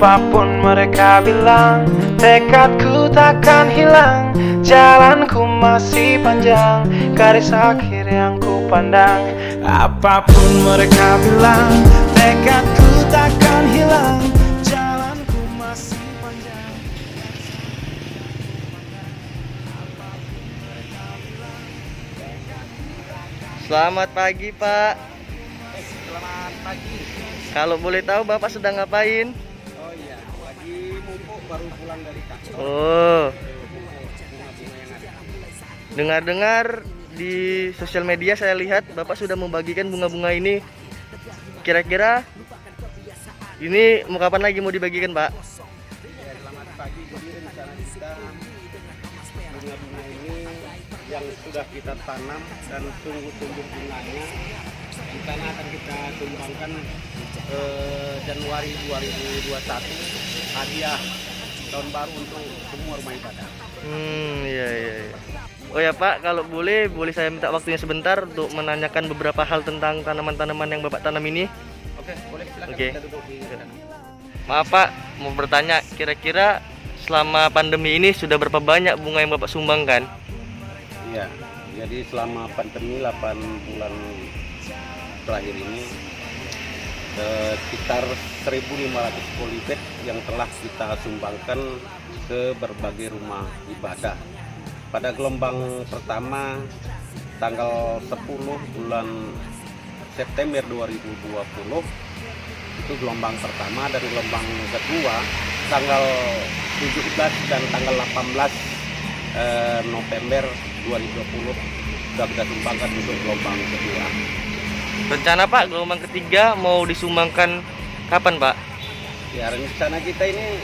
Apapun mereka bilang, tekadku takkan hilang. Jalanku masih panjang, garis akhir yang ku pandang. Apapun mereka bilang, tekadku takkan hilang. Jalanku masih panjang. Selamat pagi, Pak. Selamat pagi. Kalau boleh tahu Bapak sedang ngapain? Oh iya, lagi mumpuk baru pulang dari kantor. Oh, Bunga-bunga yang ada. dengar-dengar di sosial media saya lihat Bapak sudah membagikan bunga-bunga ini. Kira-kira ini mau kapan lagi mau dibagikan, Pak? Ya, selamat pagi. Jadi rencana kita bunga-bunga ini yang sudah kita tanam dan tunggu tumbuh bunganya. Rencana akan kita sumbangkan Januari 2021 hadiah tahun baru untuk semua rumah ibadah. Iya. Oh ya Pak, kalau boleh saya minta waktunya sebentar untuk menanyakan beberapa hal tentang tanaman-tanaman yang Bapak tanam ini. Oke, boleh silakan. Oke. Kita duduk di sana. Maaf Pak, mau bertanya, kira-kira selama pandemi ini sudah berapa banyak bunga yang Bapak sumbangkan? Iya, jadi selama pandemi 8 bulan terakhir ini sekitar 1.500 polybag yang telah kita sumbangkan ke berbagai rumah ibadah. Pada gelombang pertama tanggal 10 bulan September 2020 itu gelombang pertama, dan gelombang kedua tanggal 17 dan tanggal 18 November 2020 sudah kita sumbangkan untuk gelombang kedua. Rencana Pak, gelombang ketiga mau disumbangkan kapan Pak? Ya, rencana kita ini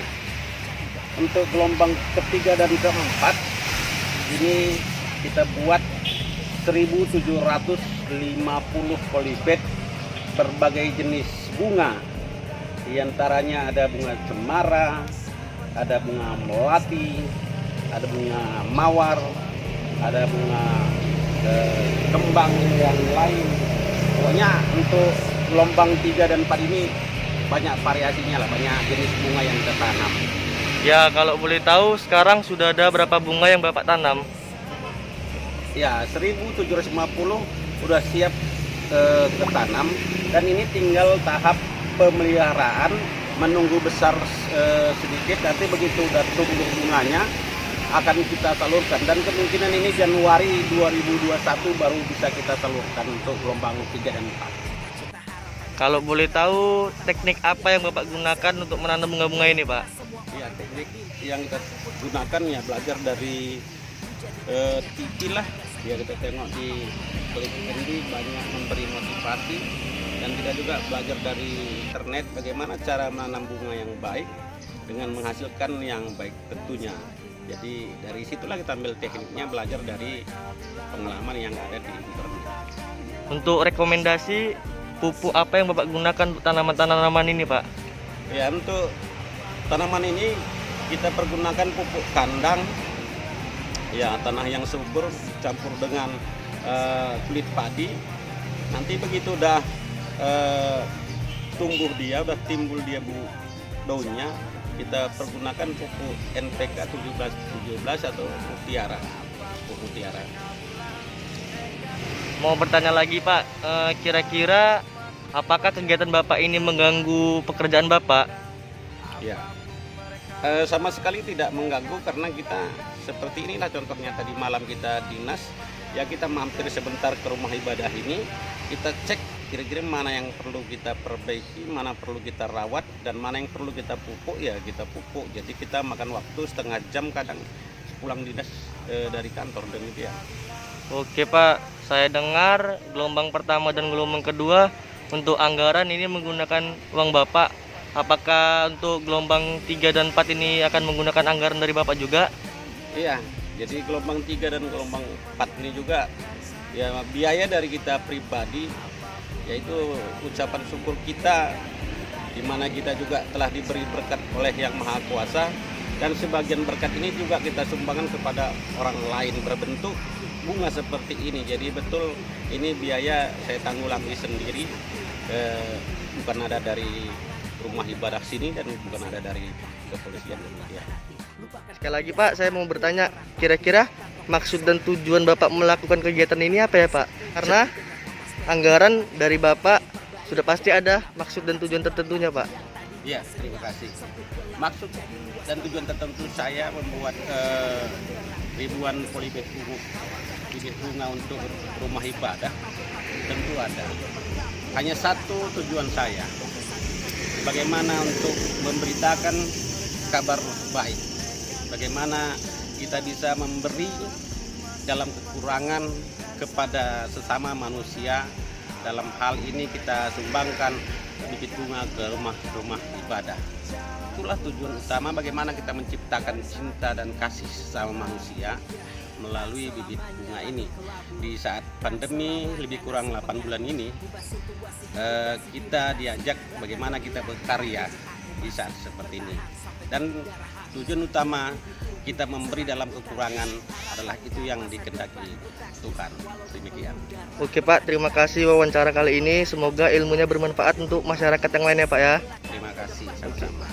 untuk gelombang ketiga dan keempat ini kita buat 1.750 polybag berbagai jenis bunga. Di antaranya ada bunga cemara, ada bunga melati, ada bunga mawar, ada bunga kembang yang lain. Pokoknya untuk gelombang 3 dan 4 ini banyak variasinya lah, banyak jenis bunga yang kita tanam. Ya, kalau boleh tahu sekarang sudah ada berapa bunga yang Bapak tanam? Ya, 1.750 udah siap ketanam, dan ini tinggal tahap pemeliharaan, menunggu besar sedikit. Nanti begitu udah tumbuh bunganya akan kita salurkan, dan kemungkinan ini Januari 2021 baru bisa kita salurkan untuk gelombang 3 dan 4. Kalau boleh tahu teknik apa yang Bapak gunakan untuk menanam bunga-bunga ini Pak? Ya, teknik yang kita gunakan ya belajar dari TV lah. Ya, kita tengok di Klik Handy banyak memberi motivasi, dan kita juga belajar dari internet bagaimana cara menanam bunga yang baik dengan menghasilkan yang baik tentunya. Jadi dari situlah kita ambil tekniknya, belajar dari pengalaman yang ada di internet. Untuk rekomendasi pupuk apa yang Bapak gunakan untuk tanaman-tanaman ini Pak? Ya, untuk tanaman ini kita pergunakan pupuk kandang. Ya, tanah yang subur campur dengan kulit padi. Nanti begitu udah tumbuh dia, udah timbul dia daunnya, kita pergunakan pupuk NPK 17 atau mutiara. Pupuk mutiara. Mau bertanya lagi Pak, kira-kira apakah kegiatan Bapak ini mengganggu pekerjaan Bapak? Ya, sama sekali tidak mengganggu, karena kita seperti inilah contohnya. Tadi malam kita dinas, ya kita mampir sebentar ke rumah ibadah ini, kita cek kira-kira mana yang perlu kita perbaiki, mana perlu kita rawat, dan mana yang perlu kita pupuk, ya kita pupuk. Jadi kita makan waktu setengah jam kadang pulang dinas dari kantor, demikian. Oke Pak, saya dengar gelombang pertama dan gelombang kedua untuk anggaran ini menggunakan uang Bapak. Apakah untuk gelombang 3 dan 4 ini akan menggunakan anggaran dari Bapak juga? Iya, jadi gelombang 3 dan gelombang 4 ini juga ya biaya dari kita pribadi, yaitu ucapan syukur kita, di mana kita juga telah diberi berkat oleh Yang Maha Kuasa, dan sebagian berkat ini juga kita sumbangkan kepada orang lain berbentuk bunga seperti ini. Jadi betul ini biaya saya tanggulangi sendiri, bukan ada dari rumah ibadah sini dan bukan ada dari kepolisian. Ya. Sekali lagi Pak, saya mau bertanya, kira-kira maksud dan tujuan Bapak melakukan kegiatan ini apa ya Pak? Karena anggaran dari Bapak sudah pasti ada maksud dan tujuan tertentunya Pak. Ya, terima kasih. Maksud dan tujuan tertentu saya membuat ribuan polybag bibit bunga untuk rumah ibadah tentu ada. Hanya satu tujuan saya, bagaimana untuk memberitakan kabar baik, bagaimana kita bisa memberi dalam kekurangan kepada sesama manusia. Dalam hal ini kita sumbangkan bibit bunga ke rumah ibadah. Itulah tujuan utama, bagaimana kita menciptakan cinta dan kasih sesama manusia melalui bibit bunga ini. Di saat pandemi lebih kurang 8 bulan ini, kita diajak bagaimana kita berkarya di saat seperti ini. Dan tujuan utama kita memberi dalam kekurangan adalah itu yang dikehendaki Tuhan. Demikian. Oke Pak, terima kasih wawancara kali ini. Semoga ilmunya bermanfaat untuk masyarakat yang lainnya Pak ya. Terima kasih, sama-sama.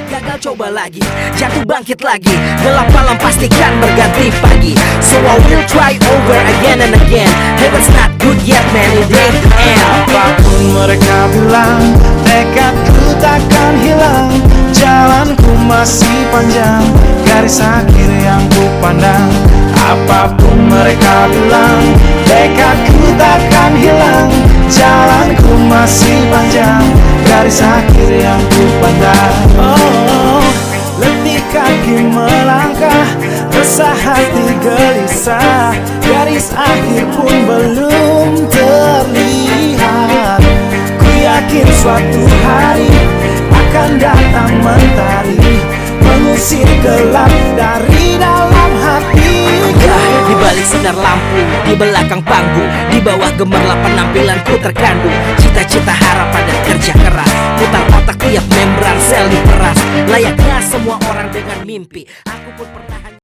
Gagal coba lagi, jatuh bangkit lagi, gelap malam pastikan berganti pagi. So I will try over again and again. Heaven's not good yet man, it ain't the end. Apapun mereka bilang, tekadku takkan hilang. Jalanku masih panjang, garis akhir yang ku pandang. Apapun mereka bilang, tekadku takkan hilang. Jalanku masih panjang, garis akhir yang ku pandang. Oh, letih kaki melangkah, resah hati gelisah. Garis akhir pun belum terlihat. Ku yakin suatu hari akan datang mentari, mengusir gelap dari dalam hati. Di balik sinar lampu, di belakang panggung, di bawah gemerlap penampilanku terkandung cita-cita, harapan dan kerja keras. Putar otak tiap membran sel diperas, layaknya semua orang dengan mimpi. Aku pun pernah